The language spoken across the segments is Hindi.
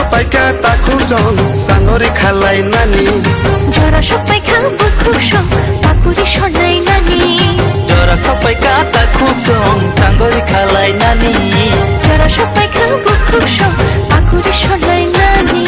सपाइका ताखु जन सांगरी खालाई नानी जरा सपाइका बुखु सं पाकुरी सनाई नानी जरा सपाइका ताखु जन सांगरी खालाई नानी जरा सपाइका बुखु सं पाकुरी सनाई नानी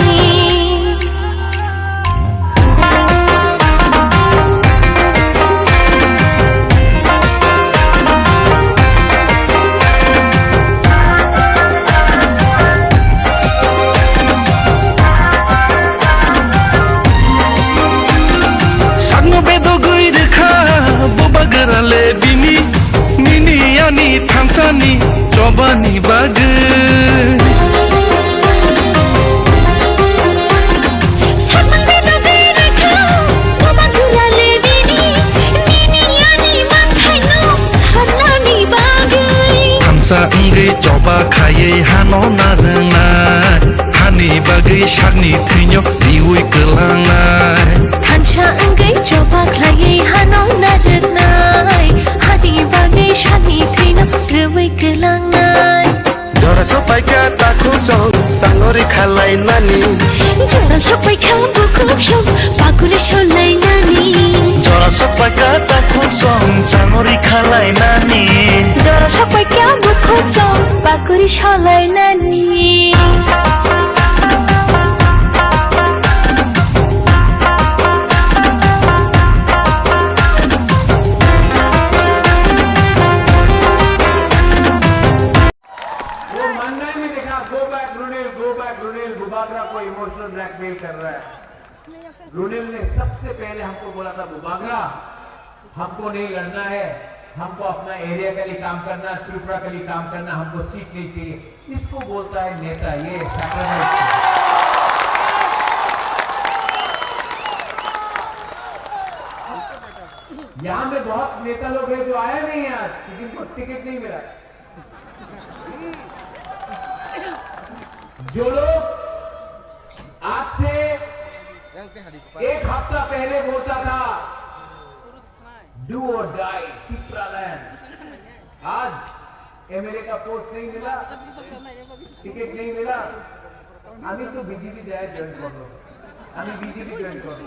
bini nini ani thamsani chobani bage samande dobe rekha bobagurale bini nini ani manthaino sanani bage thamsa ngai choba khaye hano narna hani bage shagni thinyo diui kelangai thamsa ngai choba khaye hano narna जरा सपाइका ताखु जन सांगरी खालाई नानी जरा सपाइका बुखु सं पाकुरी सनाई नानी जरा सपाइका ताखु जन सांगरी खालाई नानी जरा सपाइका बुखु सं पाकुरी सनाई नानी बुबागरा को इमोशनल ब्लैकमेल कर रहा है। रुनिल ने सबसे पहले हमको बोला था बुबागरा हमको नहीं लड़ना है, हमको अपना एरिया के लिए काम करना, त्रिपुरा के लिए काम करना, हमको सीट नहीं चाहिए। इसको बोलता है नेता। ये यहाँ में बहुत नेता लोग हैं जो आया नहीं आज, जिनको टिकट नहीं मिला। जो लोग आज से एक हफ्ता पहले बोलता था डू और डाई पिपरा लैंड, आज एमएलए का पोस्ट नहीं मिला, टिकट नहीं मिला, अभी तो बीजेपी ज्वाइन कर लो, अभी बीजेपी ज्वाइन कर लो।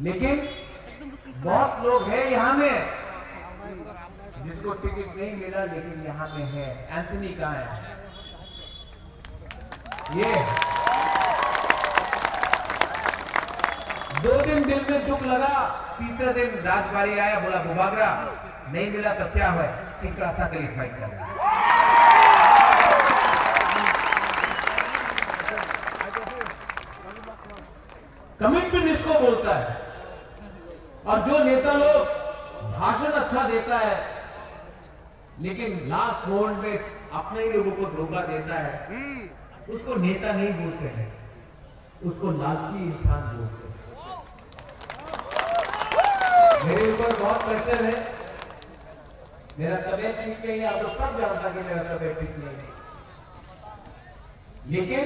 लेकिन बहुत लोग हैं यहाँ में जिसको टिकट नहीं मिला, लेकिन यहाँ में है। एंथनी कहाँ है? ये 2 दिन दिल में दुख लगा, तीसरे दिन राजबाड़ी आया, बोला बुबागरा नहीं मिला तो क्या हुआ, टिकरासा के लिए फाइट कर। कमिटमेंट इसको बोलता है। और जो नेता लोग भाषण अच्छा देता है लेकिन लास्ट मोमेंट में अपने ही लोगों को धोखा देता है, उसको नेता नहीं बोलते हैं, उसको लालची इंसान बोलते हैं। मेरे ऊपर बहुत प्रेशर है, मेरा तबीयत ठीक नहीं है, आप लोग सब जानता कि मेरा तबीयत ठीक नहीं है, लेकिन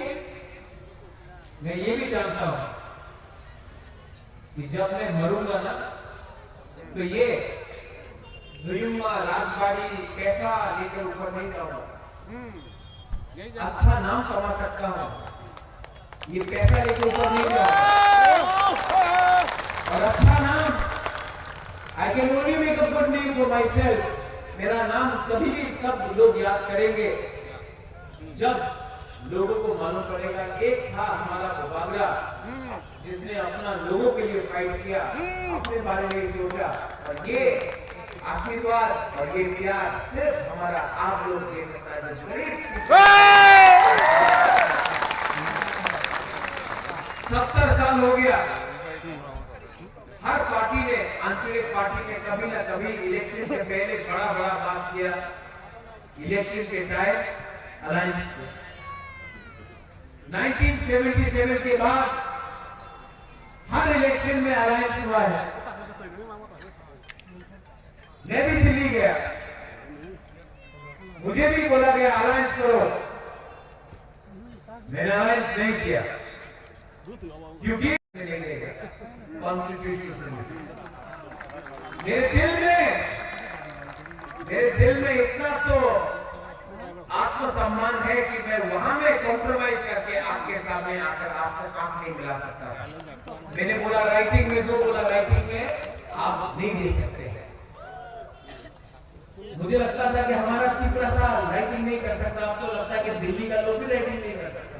मैं ये भी जानता हूं कि जब मैं मरूंगा ना तो ये राजबाड़ी पैसा लेकर ऊपर नहीं जाऊंगा, अच्छा नाम कमा सकता हूं, ये पैसा लेकर ऊपर नहीं जाऊंगा। और अच्छा नाम I can only make a good name for my self. मेरा नाम कभी भी तब लोग याद करेंगे जब लोगों को मालूम पड़ेगा एक था हमारा बुबागरा जिसने अपना लोगों के लिए फाइट किया, अपने बारे में सोचा। और ये आशीर्वाद और ये प्यार सिर्फ हमारा आप लोग दे सकता है। गरीब 70 साल हो गया, हर पार्टी ने, आंचलिक पार्टी ने कभी ना कभी इलेक्शन से पहले बड़ा बात किया, इलेक्शन के टाइम अलायंस। 1977 के बाद हर इलेक्शन में अलायंस हुआ है। मैं भी दिल्ली गया, मुझे भी बोला गया अलायंस करो, मैंने अलायंस नहीं किया क्योंकि कॉन्स्टिट्यूशन मेरे दिल में इतना तो आत्मसम्मान है कि मैं वहां में कॉम्प्रोमाइज में आकर आपसे आंख नहीं मिला सकता था। मैंने बोला राइटिंग में दो, बोला राइटिंग में आप नहीं दे सकते हैं। मुझे लगता था कि हमारा तीसरा साल राइटिंग नहीं कर सकता, अब तो लगता है कि दिल्ली का लोग भी राइटिंग नहीं कर सकता।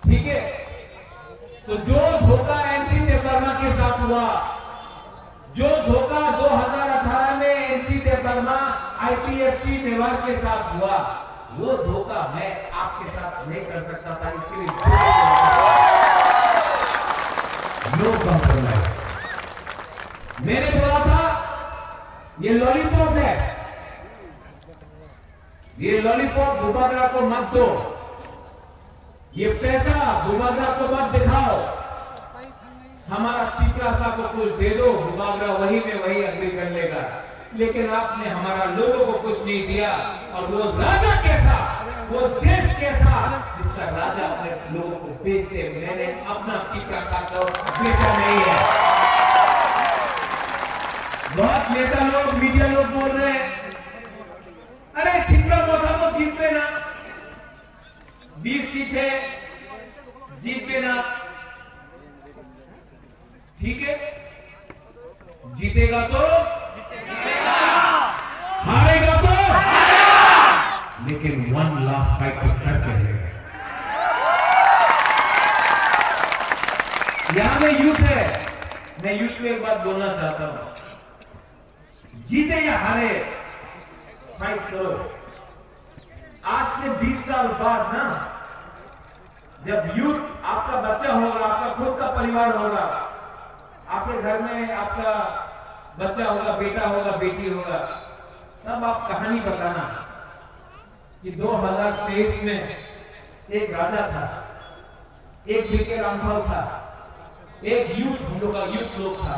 ठीक है, तो जो धोखा एनसी देववर्मा के साथ हुआ, जो धोखा 2018 में एनसी देववर्मा आईपीएफटी मेवाड़ के साथ हुआ, वो धोखा मैं आपके साथ नहीं कर सकता था। इसके लिए नो कॉम्प्रोमाइज। मैंने बोला था ये लॉलीपॉप है, ये लॉलीपॉप बुबागरा को मत दो, ये पैसा बुबागरा को मत दिखाओ, हमारा टिपरासा को कुछ दे दो, बुबागरा वही में वही अग्री कर लेगा। लेकिन आपने हमारा लोगों को कुछ नहीं दिया, और वो राजा कैसा, वो देश कैसा जिसका राजा अपने लोगों को बेचते, मैंने अपना टिपरासा को बेचा नहीं है। बहुत नेता लोग, मीडिया लोग बोल रहे हैं अरे ठिकरा मोटा तो जीत लेना, 20 सीटें जीत लेना, ठीक है, जीतेगा तो जीतेगा, हारेगा तो हारेगा, लेकिन वन लास्ट फाइट तो करके रहेगा। यहां में यूथ है, मैं यूथ में एक बात बोलना चाहता हूं, जीते या हारे फाइट करो। आज से 20 साल बाद ना, जब यूथ आपका बच्चा होगा, आपका खुद का परिवार होगा, आपके घर में आपका बच्चा होगा, बेटा होगा, बेटी होगा, तब आप कहानी बताना कि 2023 में एक राजा था, एक बीके रामफल था, एक यूथ, हम लोग का यूथ लोग था,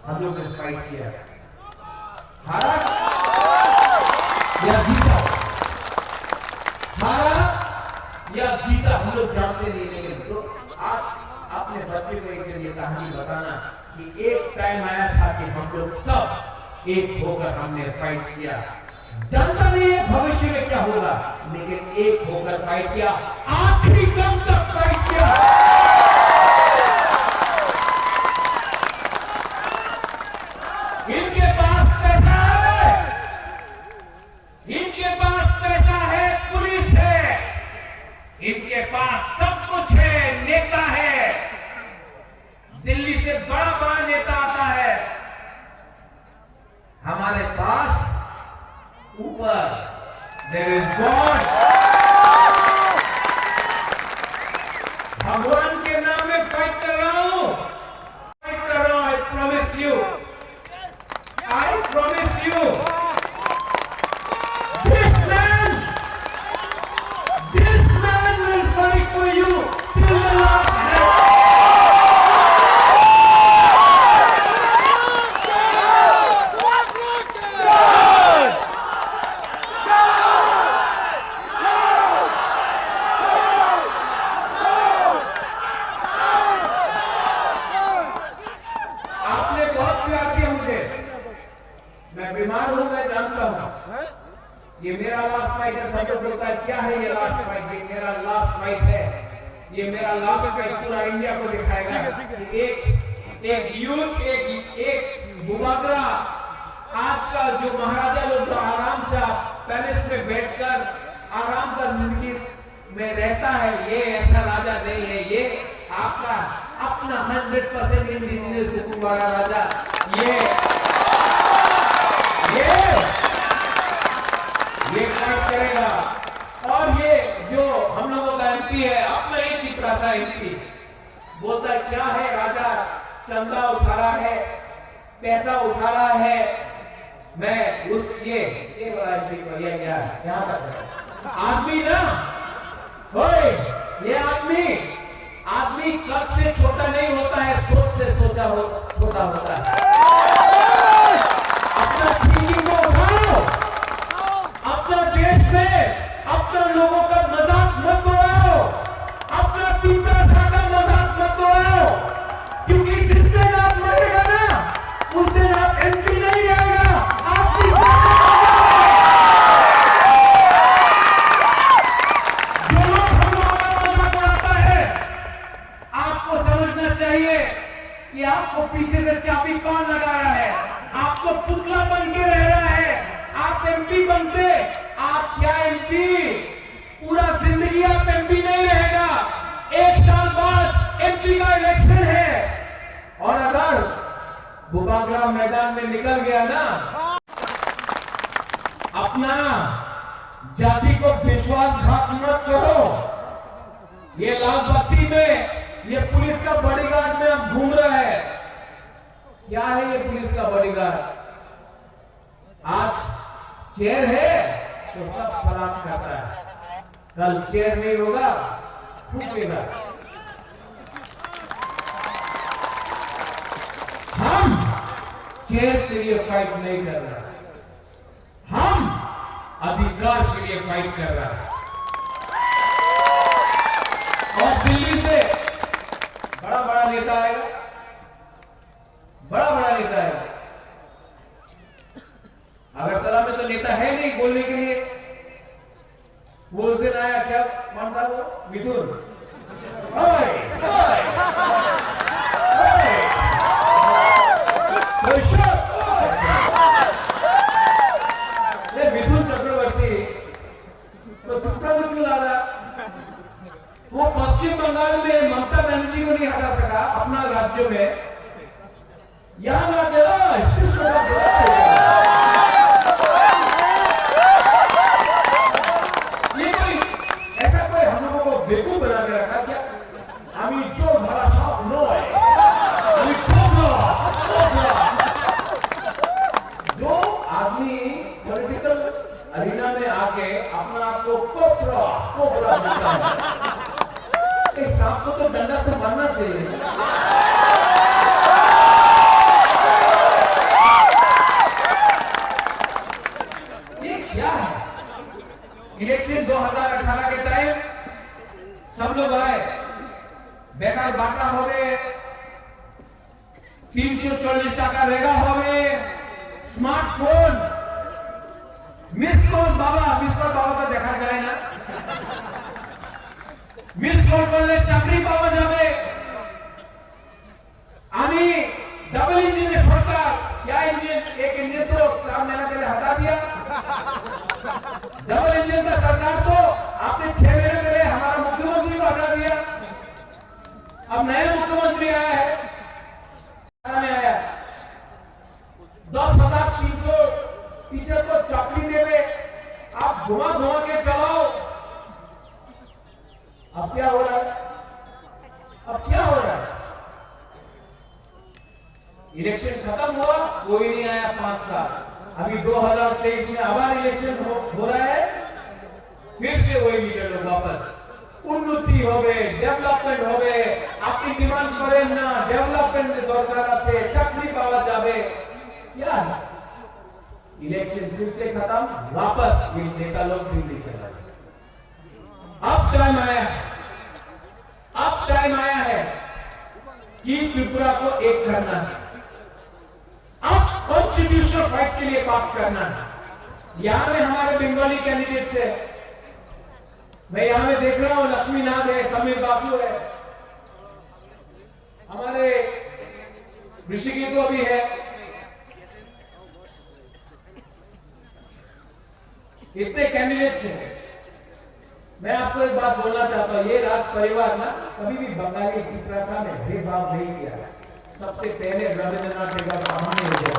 हम लोग ने फाइट किया, हारा या जीता, हारा या जीता हम लोग जानते नहीं, लेकिन तो आज अपने बच्चे को एक ये कहानी बताना कि एक टाइम आया था कि हम लोग सब एक होकर हमने फाइट किया। जानता नहीं है भविष्य में क्या होगा, लेकिन एक होकर फाइट किया, आखिरी दम तक फाइट किया। इनके पास पैसा है, इनके पास पैसा है, पुलिस है, इनके पास सब कुछ है, नेता है, दिल्ली से बड़ा बड़ा नेता आता है, हमारे पास ऊपर देयर इज गॉड। भगवान के नाम में फाइट कर रहा हूं, फाइट कर रहा हूं। I promise you, I promise you, this man will fight for you till the last breath. आपने बहुत प्यार किया मुझे, मैं बीमार हूं, मैं जानता हूं, ये मेरा लास्ट फाइट है। सब लोग बोलता है क्या है ये लास्ट फाइट, ये मेरा लास्ट फाइट है, ये मेरा लास्ट फाइट पूरा इंडिया को दिखाएगा कि एक यूथ, एक बुबागरा, आज का जो महाराजा लोग जो आराम से पैलेस में बैठकर आराम का जिंदगी में रहता है, ये ऐसा राजा नहीं है, ये आपका अपना 100% इंडिजिनियस हुकूम वाला राजा, ये फाइट करेगा। और ये जो हम लोगों का एमपी है, अपना ही टिपरासा एमपी, बोलता है क्या है राजा, चंदा उठा रहा है, पैसा उठा रहा है, मैं उस ये बड़ा एमपी को ये क्या यहाँ तक आदमी ना, ओए ये आदमी कद से छोटा नहीं होता है, सोच से छोटा होता है। अपना थिंकिंग को उठाओ, अपना देश में अपना लोगों का मजाक मत उड़ाओ, अपना टिपरासा का मजाक मत उड़ाओ, क्योंकि जिस दिन आप मरेगा ना, उस दिन आप एमपी नहीं रहेगा, आप कि आपको पीछे से चाबी कौन लगा रहा है, आपको पुतला बन के रह रहा है। आप एमपी बनते, आप क्या एमपी, पूरा जिंदगी आप एमपी नहीं रहेगा। 1 साल बाद एमपी का इलेक्शन है, और अगर बुबाग्राम मैदान में निकल गया ना, अपना जाति को विश्वासघात मत करो। ये लाल बत्ती में ये पुलिस का बॉडीगार्ड में अब घूम रहा है। क्या है ये पुलिस का बॉडीगार्ड? आज चेयर है तो सब सलाम करता है, कल चेयर नहीं होगा फूकेगा। हम चेयर के लिए फाइट नहीं कर रहे, हम अधिकार के लिए फाइट कर रहा है। और दिल्ली से बड़ा बड़ा नेता आएगा, बड़ा बड़ा नेता आएगा। अगरतला में तो नेता है नहीं बोलने के लिए। वो उस दिन आया, क्या कौन था वो, मिथुन। मिथुन चक्रवर्ती तो टुकड़ा में क्यों ला रहा? वो पश्चिम बंगाल में ममता बनर्जी को नहीं हटा सका अपना राज्य में, यहां ला के ये कोई ऐसा कोई हम लोगों को बेवकूफ बना के रखा क्या? हमें जो भरा साफ नो है, जो आदमी पॉलिटिकल अरीना में आके अपना आप को कोबरा बनता है, इस सांप को तो डंडा से मारना चाहिए। ये क्या है? इलेक्शन 2018 के टाइम सब लोग आए, बेकार बांटा हो गए, 340 टाका रेगा हो गए, स्मार्टफोन मिस कॉल बाबा तो देखा जाए ना, মিস কল করলে চাকরি পাওয়া যাবে। আমি डबल इंजन सरकार, क्या इंजन, एक इंजन तो 4 महीना पहले हटा दिया। डबल इंजन का सरकार तो आपने 6 महीने पहले हमारा मुख्यमंत्री को हटा दिया। अब नया मुख्यमंत्री आया है, आया 10,300 टीचर को चौकरी देवे, आप घुमा के चलाओ। अब क्या हो रहा है? अब क्या हो रहा है? इलेक्शन खत्म हुआ, कोई नहीं आया 5 साल। अभी 2023 में आबार इलेक्शन हो रहा है, फिर से वही लीडर लोग वापस उन्नति हो गए, डेवलपमेंट हो गए, अपनी डिमांड करें ना, डेवलपमेंट दरकार আছে, চাকরি পাওয়া যাবে। क्या है? इलेक्शन फिर से खत्म, वापस ये नेता लोग दिल्ली चला गए। अब टाइम आया है कि त्रिपुरा को एक करना है। अब कॉन्स्टिट्यूशनल फाइट के लिए बात करना है। यहां में हमारे बंगाली कैंडिडेट है, मैं यहां में देख रहा हूं, लक्ष्मी नाथ है, समीर बासु है, हमारे ऋषिकेश को भी है। इतने कैंडिडेट्स हैं। मैं आपको एक बात बोलना चाहता हूं, ये राज परिवार ना कभी भी बंगाली की भाषा में भेदभाव नहीं किया। सबसे पहले रविंद्रनाथ टैगोर का हमने हो गया।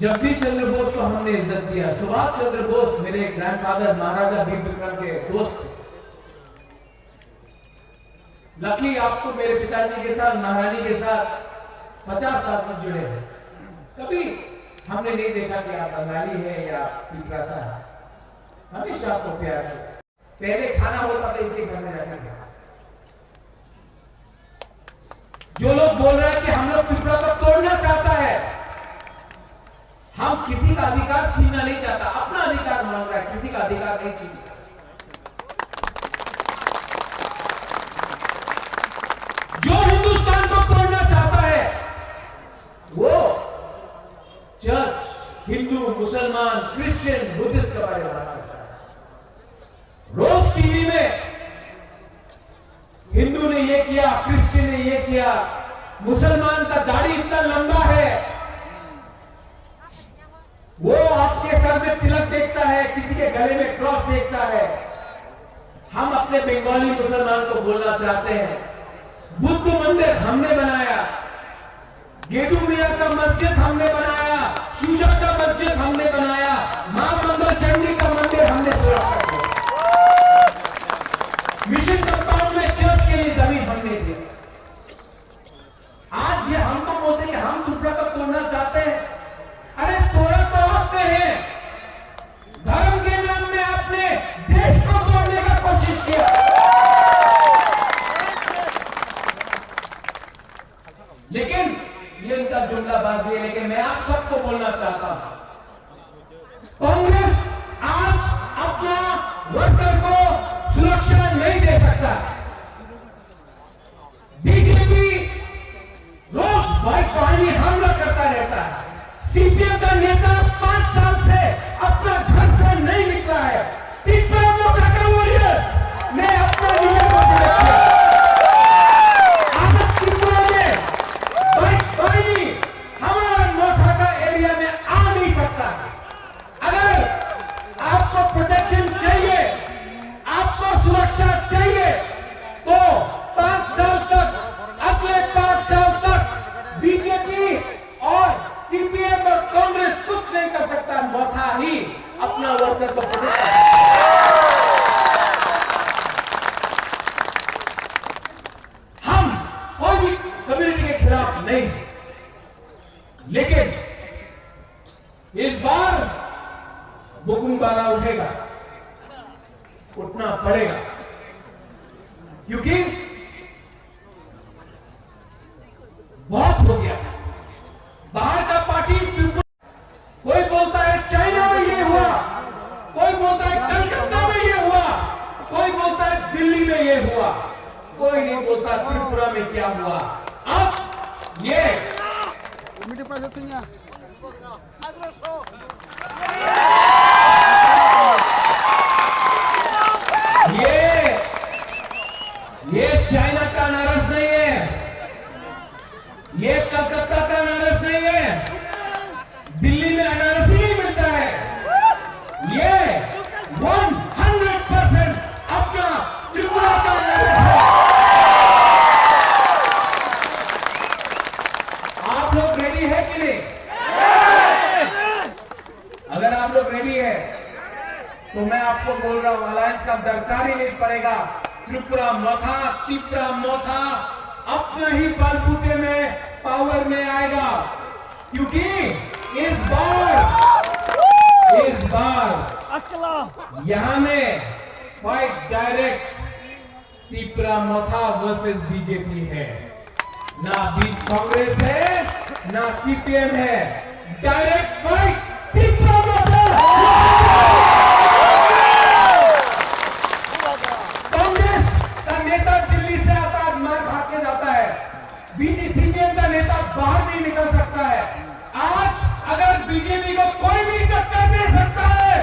जगदीश चंद्र बोस को हमने इज्जत दिया। सुभाष चंद्र बोस मेरे ग्रैंडफादर महाराजा वीर विक्रम के दोस्त। लकी आपको मेरे पिताजी के साथ, महारानी के साथ 50 साल से जुड़े हैं। कभी हमने नहीं देखा कि आप बंगाली है या पिपरासा है, हमेशा आपको प्यार है। पहले खाना होता था इनके घर में रहते थे। जो लोग बोल रहे हैं कि हम लोग पिपरा को तोड़ना चाहता है, हम किसी का अधिकार छीनना नहीं चाहता, अपना अधिकार मांग रहा है, किसी का अधिकार नहीं छीनना। जो हिंदुस्तान को तोड़ना चाहता है वो चर्च, हिंदू, मुसलमान, क्रिश्चियन, बुद्धिस्ट के बारे में बात करता है। रोज टीवी में ये किया, क्रिश्चियन ने ये किया, मुसलमान का दाढ़ी इतना लंबा है, वो आपके सर में तिलक देखता है, किसी के गले में क्रॉस देखता है। हम अपने बंगाली मुसलमान को बोलना चाहते हैं, बुद्ध मंदिर हमने बनाया, गेदू मियां का मस्जिद हमने बनाया, शिवजा का मस्जिद हमने बनाया, मां मंगल चंडी का मंदिर हमने सुरक्षा किया, मिशन कंपाउंड में चर्च के लिए जमीन हमने दी। आज ये हम तो बोलते हैं हम त्रिपुरा को तोड़ना चाहते हैं। अरे तोड़ा तो आपने है, धर्म के नाम में आपने देश को तोड़ने का कोशिश किया। लेकिन ये इनका जुमलाबाजी है। लेकिन मैं आप सबको बोलना चाहता हूं, कांग्रेस आज अपना वर्कर को सुरक्षा नहीं दे सकता। बीजेपी रोज बाइक वाहिनी हमला करता रहता है। सीपीएम का नेता 5 साल से अपना घर से नहीं निकला है। त्रिपुरा मोर्चा का वॉरियर्स ने अपना लीडर को सिलेक्ट किया। आज त्रिपुरा में बाइक वाहिनी हमारा मोर्चा का एरिया में आ नहीं सकता। अगर आपको प्रोटेक्शन चाहिए, आपको सुरक्षा चाहिए, तो 5 साल तक, अगले 5 साल तक बीजेपी और सीपीएम और कांग्रेस कुछ नहीं कर सकता। मोथा ही अपना वर्कर को प्रोटेक्ट कर सकता है। हम कोई भी कम्युनिटी के खिलाफ नहीं, लेकिन इस बार बुकुमबाला उठेगा, उठना पड़ेगा, क्योंकि बहुत हो गया। बाहर का पार्टी, कोई बोलता है चाइना में ये हुआ, कोई बोलता है कलकत्ता में ये हुआ, कोई बोलता है दिल्ली में ये हुआ, कोई नहीं बोलता त्रिपुरा में क्या हुआ। अब ये चाइना का अनारस नहीं है, ये कलकत्ता का अनारस नहीं है, दिल्ली में अनारस ही नहीं मिलता है। ये 100% अपना त्रिपुरा का अनारस है। आप लोग रेडी है कि नहीं? अगर आप लोग रेडी है तो मैं आपको बोल रहा हूं, अलायंस का दरकार ही नहीं पड़ेगा। त्रिपुरा मोथा अपना ही बलबूते में पावर में आएगा, क्योंकि इस बार यहां में फाइट डायरेक्ट त्रिपुरा मोथा वर्सेस बीजेपी है। ना कांग्रेस है, ना सीपीएम है, डायरेक्ट फाइट त्रिपुरा मोथा। कांग्रेस का नेता दिल्ली से आता है, मार भाग के जाता है, बीजेपी का नेता बाहर नहीं निकल सकता है। आज अगर बीजेपी को कोई भी टक्कर दे सकता है,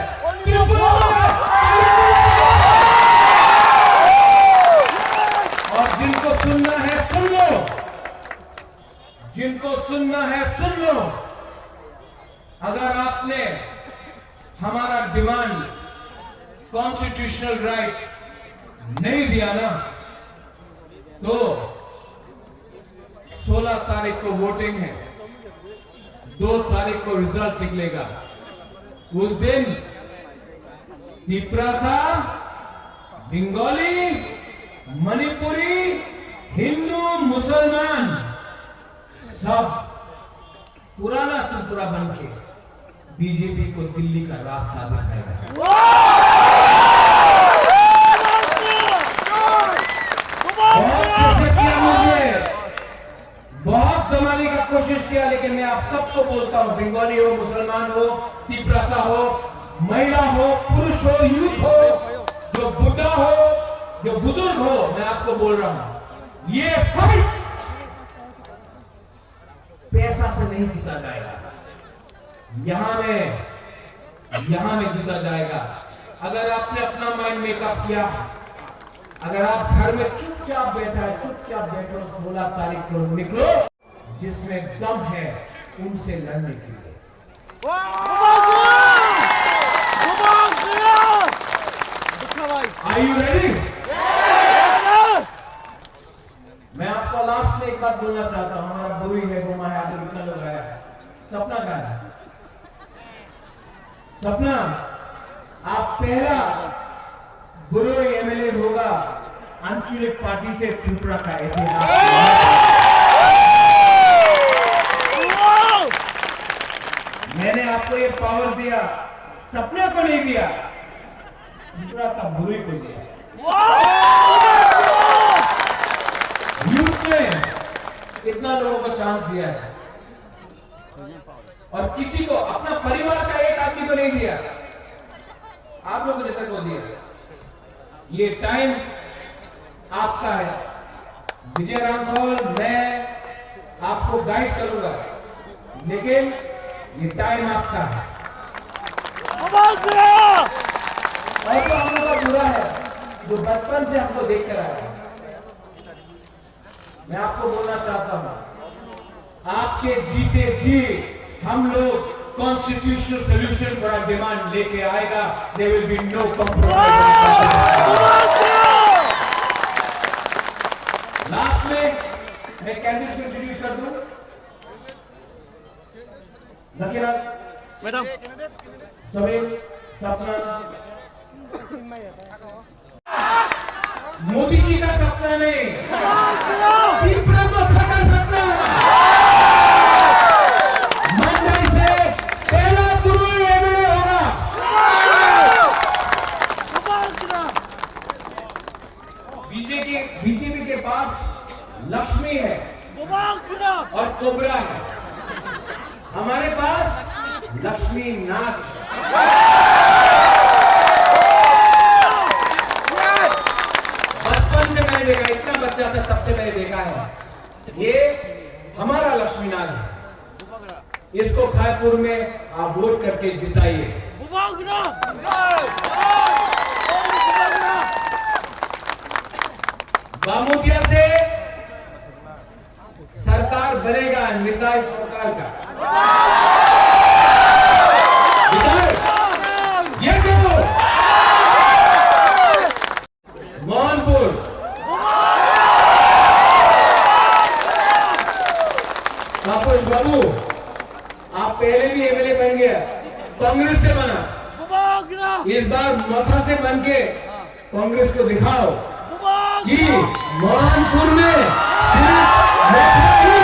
और जिनको सुनना है सुन लो, जिनको सुनना है सुन लो। अगर आपने हमारा डिमांड कॉन्स्टिट्यूशनल राइट नहीं दिया ना, तो 16 तारीख को वोटिंग है, 2 तारीख को रिजल्ट निकलेगा। उस दिन त्रिपुरा, बंगाली, मणिपुरी, हिंदू, मुसलमान सब पुराना त्रिपुरा बनके बीजेपी को दिल्ली का रास्ता दिखाएगा। बहुत दमाने का कोशिश किया, लेकिन मैं आप सबको बोलता हूं, बंगाली हो, मुसलमान हो, त्रिपुरा हो, महिला हो, पुरुष हो, यूथ हो, जो बुढ़ा हो, जो बुजुर्ग हो, मैं आपको बोल रहा हूं, ये फाइट पैसा से नहीं जीता जाएगा, यहां में जीता जाएगा। अगर आपने अपना माइंड मेकअप किया, अगर आप घर में चुपचाप बैठो 16 तारीख को निकलो, जिसमें दम है उनसे लड़ने के लिए। Are you ready? मैं आपको लास्ट में एक बात बोलना चाहता हूँ। हमारा बुरी है गुमा है, तो कितना लोग आया। सपना का है, सपना आप पहला बुरोई एमएलए होगा आंचलिक पार्टी से त्रिपुरा का इतिहास। मैंने आपको ये पावर दिया, सपना को नहीं दिया, त्रिपुरा का बुरोई को दिया। यूथ ने कितना लोगों को चांस दिया है और किसी को, अपना परिवार का एक आदमी को नहीं दिया, आप लोगों जैसा को दिया। ये टाइम आपका है। विजय रामखोल, मैं आपको गाइड करूंगा, लेकिन ये टाइम आपका है। और तो हम लोग का बुरा है जो बचपन से हमको देख कर आया। मैं आपको बोलना चाहता हूं, आपके जीते जी हम लोग constitutional solution for our demand लेके आएगा। There will be no compromise. Last में मैं कैंडिडेट को इंट्रोड्यूस कर दूं। नकीला मैडम, समीर, सपना। मोदी जी का सपना नहीं, त्रिपुरा को थका सपना। मंडई से पहला बुरोई एमएलए होगा। बीजेपी के पास लक्ष्मी है और कोबरा है, हमारे पास लक्ष्मी नाग। बचपन से मैंने देखा, इतना बच्चा था तब से मैंने देखा है, ये हमारा लक्ष्मी नाग है। इसको खायपुर में आप वोट करके जिताइए। बामुटिया से सरकार बनेगा, निकाय सरकार का। ये क्यों? मोहनपुर, कापुर बाबू, आप पहले भी एमएलए बन गया, कांग्रेस से बना, इस बार मथा से बन के कांग्रेस को दिखाओ कि मोहनपुर में सिर्फ मथा ही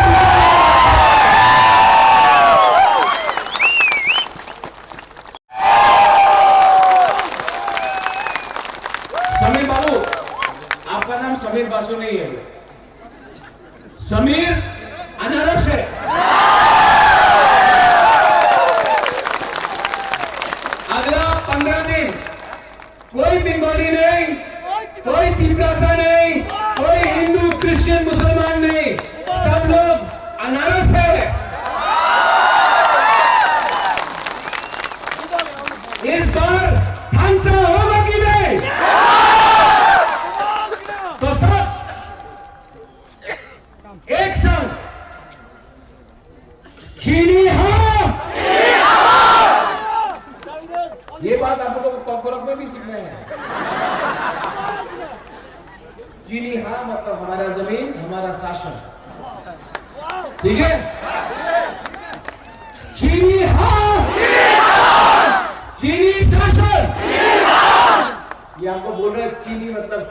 समीर बाबू, आपका नाम समीर बासु नहीं है, समीर अनारस है। अगला 15 दिन कोई बंगाली नहीं, कोई तिब्रासा नहीं, कोई हिंदू क्रिश्चियन मुसलमान नहीं, सब लोग अनारस है। इस बार हंसा होगा कि नहीं? तो सब एक संग चीनी हाँ। ये बात आप लोगों को कॉकरोच में भी सीखना है। चीनी हाँ मतलब हमारा जमीन, हमारा शासन, ठीक है? चीनी हाँ, चीनी शासन। ये आपको बोल रहे हैं, चीनी मतलब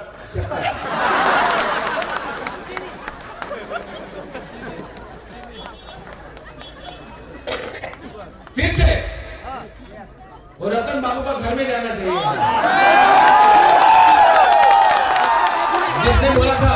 फिर से वो रतन बाबू का घर में जाना चाहिए, जिसने बोला था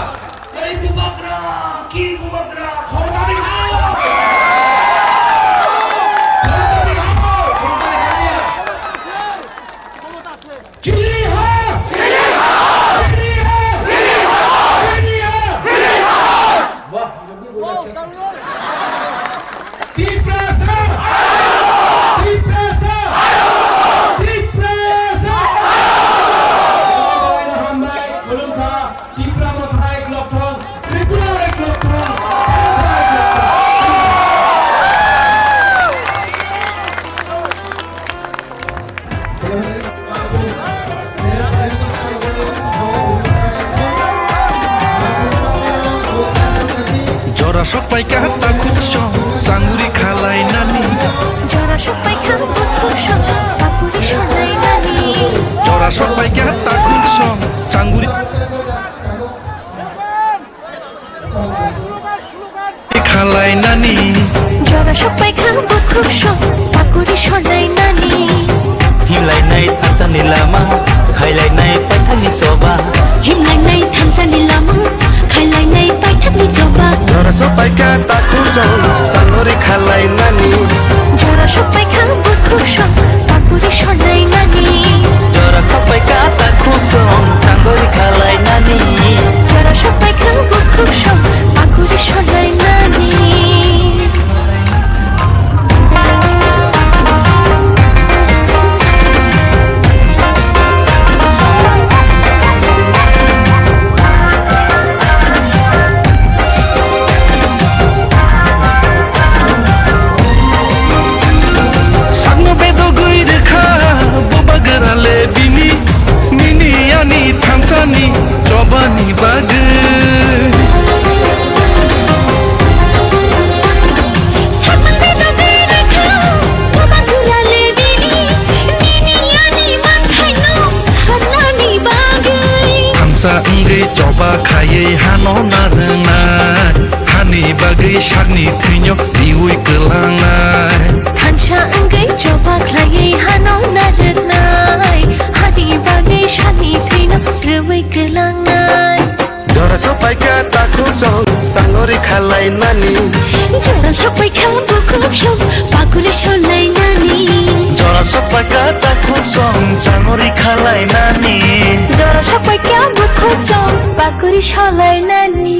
Jora sopai ka takut song sanguri khalai nani জরা সবাই খাও বুকুর সং পাকুড়ি শোনাই নানি Jora sopai ka takut song sanguri khalai nani জরা সবাই খাও বুকুর সং পাকুড়ি শোনাই নানি Himlainai tanjani lama Khailai paithani choba হিমলাই নাই থামচানি লামা খাইলাই নাই পাইথানি জবা Jora sopai ka takut song sanguri khalai nani জরা সবাই খাও বুকুর সং পাকুড়ি শোনাই নানি Jora sapai kata kutsong Sanggori khalai nani জরা সবাই খাও বুকুর সং পাকুড়ি শোনাই নানি Sangno bedo gui rekha boba gerale bini Nini yani thamsani chobani bage সামনে নদী রেখা বাবা ঘুরালে বিনি নিনি আনি মাথায় no সানানি বাগাই Thamsa ngai choba khaye hano narangai Hani bage shagni thinyo diui kelangai থানসা আঙ্গাই জবা খাইয়ে হানো নারনাই হানি বাগে শানি থিনা রুই গলাঙ্গাই Jora sopai ka takut song sangori khalai nani জরা সবাই খাও বুকুর সং পাকুড়ি শোনাই নানি Jora sapai kata kutsong Sanggori khalai nani জরা সবাই খাও বুকুর সং পাকুড়ি শোনাই নানি